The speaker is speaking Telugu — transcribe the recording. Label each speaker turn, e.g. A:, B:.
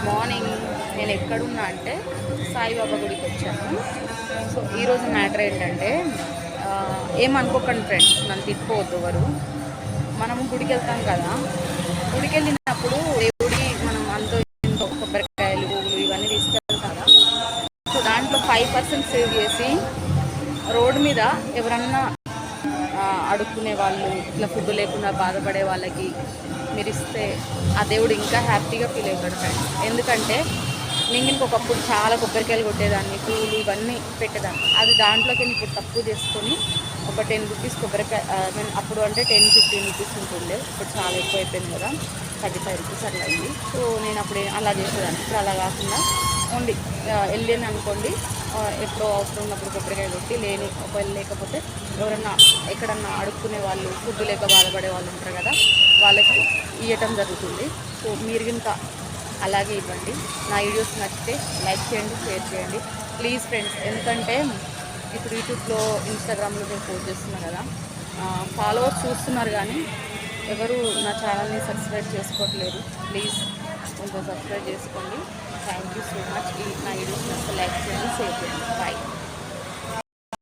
A: మార్నింగ్ నేను ఎక్కడున్నా అంటే సాయిబాబా గుడికి వచ్చాను. సో ఈరోజు మ్యాటర్ ఏంటంటే ఏమనుకోకండి ఫ్రెండ్స్, నన్ను తిట్టుకోవద్దు ఎవరు. మనము గుడికి వెళ్తాం కదా, గుడికి వెళ్ళినప్పుడు దేవుడి మనం అంతో ఇంతో కొబ్బరికాయలు పువ్వులు ఇవన్నీ తీసుకెళ్తాం కదా. సో దాంట్లో 5% సేవ్ చేసి రోడ్డు మీద ఎవరన్నా అడుక్కునే వాళ్ళు, ఇట్లా ఫుడ్ లేకుండా బాధపడే వాళ్ళకి మీరు ఇస్తే ఆ దేవుడు ఇంకా హ్యాపీగా ఫీల్ అవుతాడు ఫ్రెండ్స్. ఎందుకంటే నేను ఇంకొకప్పుడు చాలా కొబ్బరికాయలు కొట్టేదాన్ని, పూలు ఇవన్నీ పెట్టేదాన్ని. అది దాంట్లోకి ఇప్పుడు తక్కువ చేసుకొని ఒక 10 రూపీస్ కొబ్బరికాయ, నేను అప్పుడు అంటే 10-15 రూపీస్ ఉంటుండే, ఇప్పుడు చాలా ఎక్కువ అయిపోయింది కదా, 35 రూపీస్ అట్లా అయింది. సో నేను అప్పుడు అలా చేసేదాన్ని. ఇప్పుడు అలా కాకుండా ఓన్లీ వెళ్ళాను అనుకోండి, ఎప్పుడో అవసరం ఉన్నప్పుడు కొబ్బరికాయ కొట్టి, ఒకవేళ లేకపోతే ఎవరన్నా ఎక్కడన్నా అడుక్కునే వాళ్ళు, ఫుడ్ లేక బాధపడే వాళ్ళు ఉంటారు కదా, వాళ్ళకి ఇవ్వటం జరుగుతుంది. సో మీరు ఇంకా అలాగే ఇవ్వండి. నా వీడియోస్ నచ్చితే లైక్ చేయండి, షేర్ చేయండి ప్లీజ్ ఫ్రెండ్స్. ఎందుకంటే ఇప్పుడు యూట్యూబ్లో, ఇన్స్టాగ్రామ్లో నేను పోస్ట్ చేస్తున్నా కదా, ఫాలోవర్స్ చూస్తున్నారు కానీ ఎవరు నా ఛానల్ని సబ్స్క్రైబ్ చేసుకోవట్లేదు. ప్లీజ్ కొంచెం సబ్స్క్రైబ్ చేసుకోండి. Thank you so much. నా వీడియోస్ నచ్చితే లైక్ చేయండి, షేర్ చేయండి. బాయ్.